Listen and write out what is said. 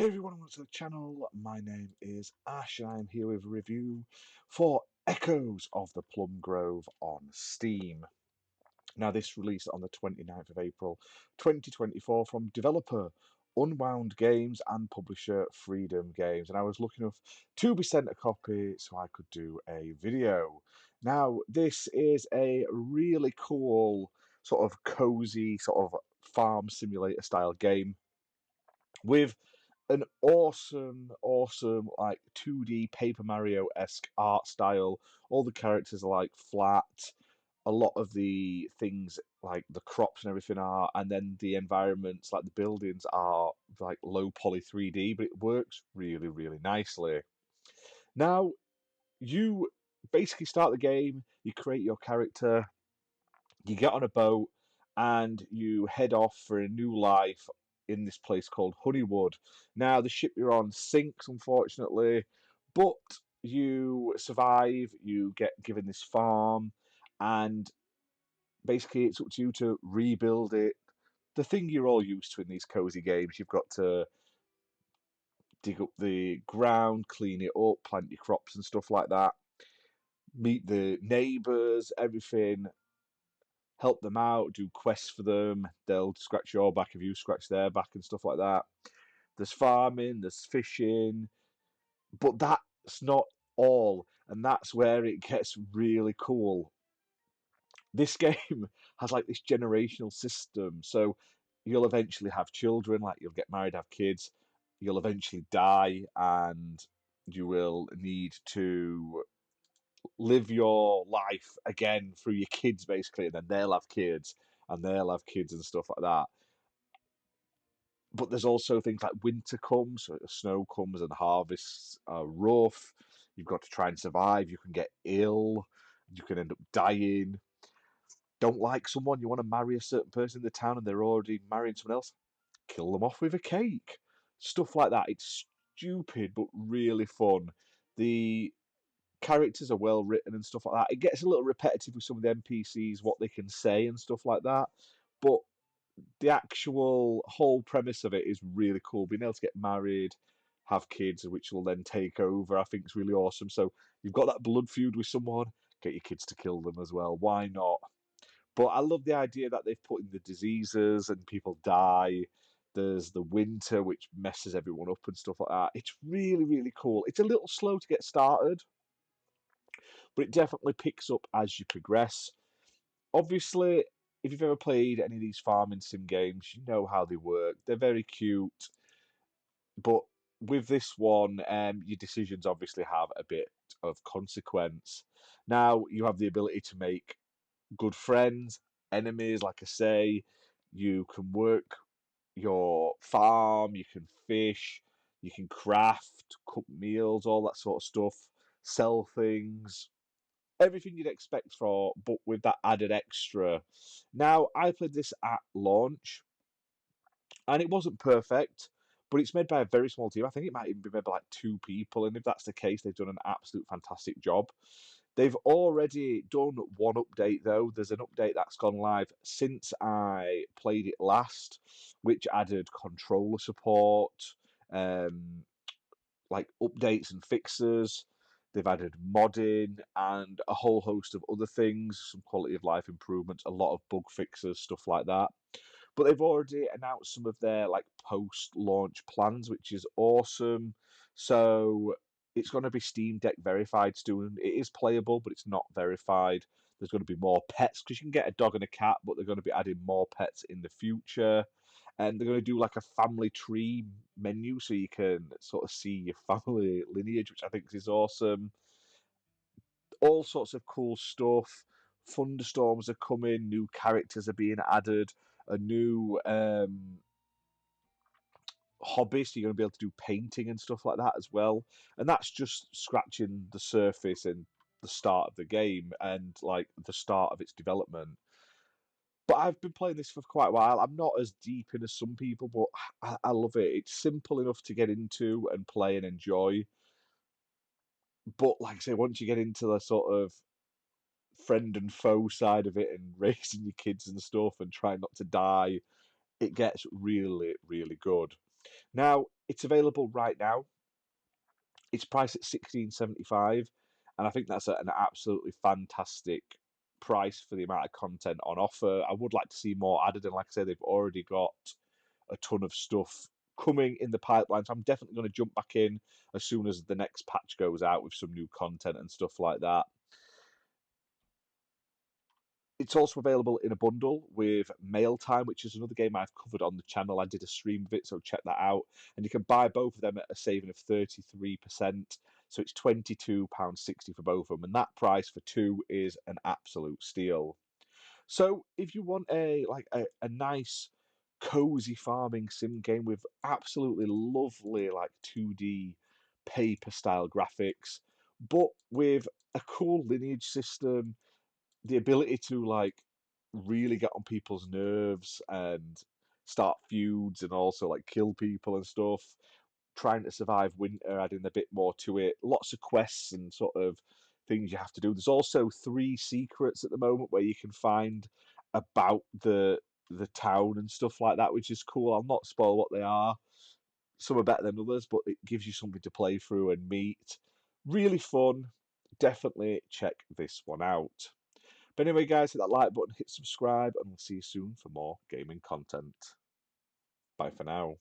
Hey everyone, welcome to the channel. My name is Ash and I'm here with a review for Echoes of the Plum Grove on Steam. Now this released on the 29th of April 2024 from developer Unwound Games and publisher Freedom Games, and I was lucky enough to be sent a copy so I could do a video. Now this is a really cool sort of cozy sort of farm simulator style game with an awesome, like 2D Paper Mario-esque art style. All the characters are like flat. A lot of the things, like the crops and everything, are, and then the environments, like the buildings, are like low poly 3D, but it works really nicely. Now, you basically start the game, you create your character, you get on a boat and you head off for a new life in this place called Honeywood. Now, the ship you're on sinks, unfortunately, but you survive, you get given this farm, and basically it's up to you to rebuild it. The thing you're all used to in these cozy games, you've got to dig up the ground, clean it up, plant your crops and stuff like that, meet the neighbours, everything, help them out, do quests for them. They'll scratch your back if you scratch their back and stuff like that. There's farming, there's fishing, but that's not all, and that's where it gets really cool. This game has like this generational system, so you'll eventually have children, like you'll get married, have kids, you'll eventually die, and you will need to live your life again through your kids, basically, and then they'll have kids, and they'll have kids and stuff like that. But there's also things like winter comes, so snow comes, and harvests are rough. You've got to try and survive. You can get ill. You can end up dying. Don't like someone, you want to marry a certain person in the town, and they're already marrying someone else. Kill them off with a cake. Stuff like that. It's stupid, but really fun. The characters are well written and stuff like that. It gets a little repetitive with some of the NPCs, what they can say and stuff like that. But the actual whole premise of it is really cool. Being able to get married, have kids, which will then take over, I think is really awesome. So you've got that blood feud with someone, get your kids to kill them as well. Why not? But I love the idea that they've put in the diseases and people die. There's the winter, which messes everyone up and stuff like that. It's really cool. It's a little slow to get started, but it definitely picks up as you progress. Obviously, if you've ever played any of these farming sim games, you know how they work. They're very cute, but with this one, your decisions obviously have a bit of consequence. Now, you have the ability to make good friends, enemies, like I say. You can work your farm, you can fish, you can craft, cook meals, all that sort of stuff, sell things, everything you'd expect for, but with that added extra. Now, I played this at launch, and it wasn't perfect, but it's made by a very small team. I think it might even be made by like two people, and if that's the case, they've done an absolute fantastic job. They've already done one update though. There's an update that's gone live since I played it last, which added controller support, um, like updates and fixes. They've added modding and a whole host of other things, some quality of life improvements, a lot of bug fixes, stuff like that. But they've already announced some of their like post-launch plans, which is awesome. So it's going to be Steam Deck verified soon. It is playable, but it's not verified. There's going to be more pets because you can get a dog and a cat, but they're going to be adding more pets in the future. And they're going to do like a family tree menu so you can sort of see your family lineage, which I think is awesome. All sorts of cool stuff. Thunderstorms are coming, new characters are being added, a new hobby, so you're going to be able to do painting and stuff like that as well. And that's just scratching the surface and the start of the game and like the start of its development. But I've been playing this for quite a while. I'm not as deep in as some people, but I love it. It's simple enough to get into and play and enjoy. But like I say, once you get into the sort of friend and foe side of it and raising your kids and stuff and trying not to die, it gets really good. Now, It's available right now. It's priced at 16.75, and I think that's an absolutely fantastic price for the amount of content on offer. I would like to see more added, and like I said, they've already got a ton of stuff coming in the pipeline. So I'm definitely going to jump back in as soon as the next patch goes out with some new content and stuff like that. It's also available in a bundle with Mail Time, which is another game I've covered on the channel. I did a stream of it, so check that out. And you can buy both of them at a saving of 33%. So it's £22.60 for both of them. And that price for two is an absolute steal. So if you want a nice cozy farming sim game with absolutely lovely like 2D paper style graphics, but with a cool lineage system, the ability to like really get on people's nerves and start feuds and also like kill people and stuff, trying to survive winter, adding a bit more to it, lots of quests and sort of things you have to do. There's also 3 secrets at the moment where you can find about the town and stuff like that, which is cool. I'll not spoil what they are. Some are better than others, but it gives you something to play through and meet. Really fun. Definitely check this one out. But anyway, guys, hit that like button, hit subscribe, and we'll see you soon for more gaming content. Bye for now.